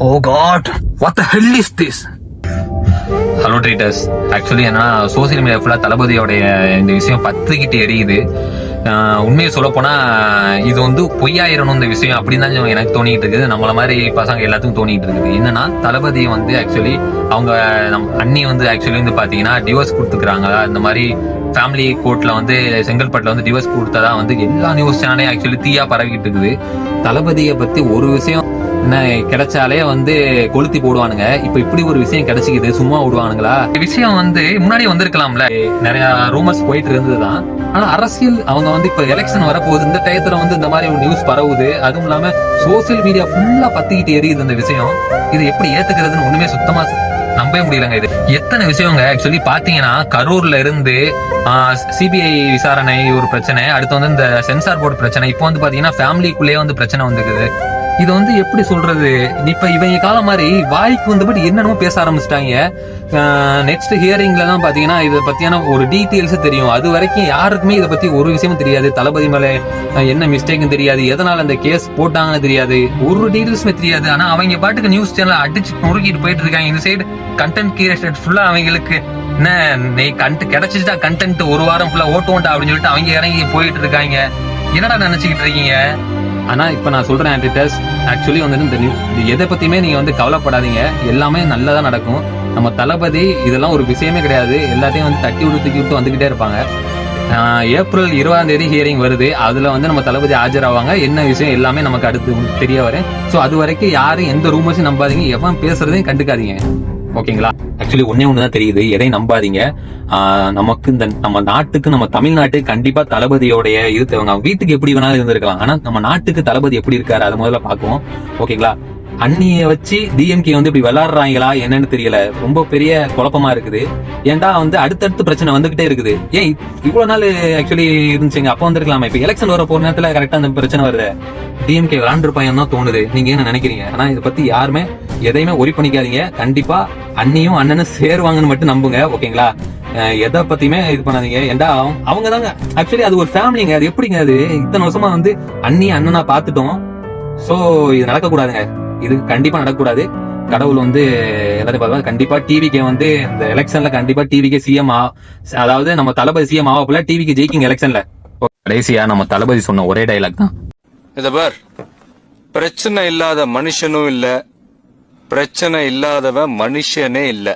Oh God, what the hell is this? Hello treaters, actually என்னன்னா social media ஃபுல்லாக தளபதியோடைய இந்த விஷயம் பத்துக்கிட்டு எரியுது. உண்மையை சொல்ல போனா இது வந்து பொய்யாயிரணும் இந்த விஷயம் அப்படின்னு தான் எனக்கு தோணிட்டு இருக்குது. நம்மள மாதிரி பசங்க எல்லாத்துக்கும் தோணிட்டு இருக்குது. என்னன்னா தளபதி வந்து ஆக்சுவலி அவங்க அண்ணி வந்து ஆக்சுவலி வந்து பாத்தீங்கன்னா டிவோர்ஸ் கொடுத்துக்கிறாங்க. இந்த மாதிரி ஃபேமிலி கோர்ட்ல வந்து செங்கல்பட்டுல வந்து டிவோர்ஸ் கொடுத்ததா வந்து எல்லா நியூஸ் சேனலையும் ஆக்சுவலி தீயா பரவிக்கிட்டு இருக்குது. தளபதியை பத்தி ஒரு விஷயம் என்ன கிடைச்சாலே வந்து கொளுத்தி போடுவானுங்க. இப்ப இப்படி ஒரு விஷயம் கிடைச்சிக்குது, சும்மா விடுவானுங்களா? விஷயம் வந்து முன்னாடி வந்திருக்கலாம்ல. நிறைய ரூமர்ஸ் போயிட்டு இருந்ததுதான். ஆனா அரசியல் அவங்க வந்து இப்ப எலெக்ஷன் வரப்போகுது, இந்த டயத்துல வந்து இந்த மாதிரி ஒரு நியூஸ் பரவுது. அதுவும் இல்லாம சோசியல் மீடியா ஃபுல்லா பத்திக்கிட்டு எரியுது இந்த விஷயம். இது எப்படி ஏத்துக்கிறதுன்னு ஒண்ணுமே சுத்தமா நம்பவே முடியலங்க. இது எத்தனை விஷயங்க ஆக்சுவலி பாத்தீங்கன்னா கரூர்ல இருந்து சிபிஐ விசாரணை ஒரு பிரச்சனை, அடுத்து வந்து இந்த சென்சார் போர்டு பிரச்சனை, இப்போ வந்து பாத்தீங்கன்னா ஃபேமிலிக்குள்ளேயே வந்து பிரச்சனை வந்துக்குது. இது வந்து எப்படி சொல்றது, இப்ப இவங்க காலம் மாதிரி வாய்க்கு வந்தபடி என்னென்னமோ பேச ஆரம்பிச்சிட்டாங்க. நெக்ஸ்ட் ஹியரிங்ல தான் பாத்தீங்கன்னா இதை பத்தியான ஒரு டீட்டெயில்ஸ் தெரியும். அது வரைக்கும் யாருக்குமே இதை பத்தி ஒரு விஷயமும் தெரியாது. தளபதி மேல என்ன மிஸ்டேக்கும் தெரியாது, எதனால அந்த கேஸ் போட்டாங்கன்னு தெரியாது, ஒரு டீட்டெயில்ஸுமே தெரியாது. ஆனா அவங்க பாட்டுக்கு நியூஸ் சேனல் அடிச்சு நொறுக்கிட்டு போயிட்டு இருக்காங்க. இந்த சைடு கண்டென்ட் கிரியேட்டர் ஃபுல்லா அவங்களுக்கு என்ன நீ கிடைச்சிட்டா கண்டென்ட் ஒரு வாரம் ஃபுல்லா ஓட்டுவோண்டா அப்படின்னு சொல்லிட்டு அவங்க இறங்கி போயிட்டு இருக்காங்க. என்னடா நினைச்சுக்கிட்டு இருக்கீங்க? ஆனா இப்ப நான் சொல்றேன் ஆன்டிட்டஸ், ஆக்சுவலி வந்து இந்த எதை பத்தியுமே நீங்க வந்து கவலைப்படாதீங்க, எல்லாமே நல்லதா நடக்கும். நம்ம தளபதி இதெல்லாம் ஒரு விஷயமே கிடையாது, எல்லாத்தையும் வந்து தட்டி விட்டு தூக்கி விட்டு வந்துகிட்டே இருப்பாங்க. ஏப்ரல் 20ஆம் ஹியரிங் வருது, அதுல வந்து நம்ம தளபதி ஆஜராவாங்க. என்ன விஷயம் எல்லாமே நமக்கு அடுத்து தெரிய வரும். சோ அது வரைக்கும் யாரும் எந்த ரூமர்ஸும் நம்பாதீங்க, எவன் பேசுறதையும் கண்டுக்காதீங்க, ஓகேங்களா? ஆக்சுவலி ஒண்ணுதான் தெரியுது, எதையும் நம்பாதீங்க. நமக்கு இந்த நம்ம நாட்டுக்கு, நம்ம தமிழ்நாட்டுக்கு கண்டிப்பா தளபதியோடைய இது தேவைங்க. வீட்டுக்கு எப்படி வேணாலும் இருந்திருக்கலாம், ஆனா நம்ம நாட்டுக்கு தளபதி எப்படி இருக்காரு அதை முதல்ல பாக்குவோம், ஓகேங்களா? அண்ணிய வச்சு டிஎம்கே வந்து இப்படி விளையாடுறாங்களா என்னன்னு தெரியல. ரொம்ப பெரிய குழப்பமா இருக்குது. ஏன்டா வந்து அடுத்தடுத்து பிரச்சனை வந்துகிட்டே இருக்குது. ஏன் இவ்வளவு நாள் ஆக்சுவலி இருந்துச்சுங்க, அப்ப வந்திருக்கலாமா? இப்ப எலெக்ஷன் வர போற நேரத்துல கரெக்டா அந்த பிரச்சனை வருது. டிஎம்கே விளாண்டுருப்பாங்க தான் தோணுது. நீங்க என்ன நினைக்கிறீங்க? ஆனா இதை பத்தி யாருமே எதையுமே ஒரி பண்ணிக்காதீங்க. கண்டிப்பா அண்ணியும் அண்ணனும் சேருவாங்கன்னு மட்டும் நம்புங்க, ஓகேங்களா? எதை பத்தியுமே இது பண்ணாதீங்க. ஏன்டா அவங்க தாங்க ஆக்சுவலி அது ஒரு ஃபேமிலிங்க. அது எப்படிங்க, அது இத்தனை வருஷமா வந்து அண்ணி அண்ணனா பாத்துட்டோம். சோ இது நடக்க கூடாதுங்க, இது கண்டிப்பா நடக்கக்கூடாது. கடவுள் வந்து எல்லாத்தையும் பார்த்து கண்டிப்பா டிவிக்கு வந்து இந்த எலெக்ஷன்ல கண்டிப்பா டிவிக்கு சிஎம் அதாவது நம்ம தளபதி சிஎம் ஆகப்போல, டிவிக்கு ஜெயிக்கிங்க எலெக்ஷன்ல. கடைசியா நம்ம தளபதி சொன்ன ஒரே டைலாக் தான், இத பார், பிரச்சனை இல்லாத மனுஷனும் இல்ல, பிரச்சனை இல்லாதவன் மனுஷனே இல்ல.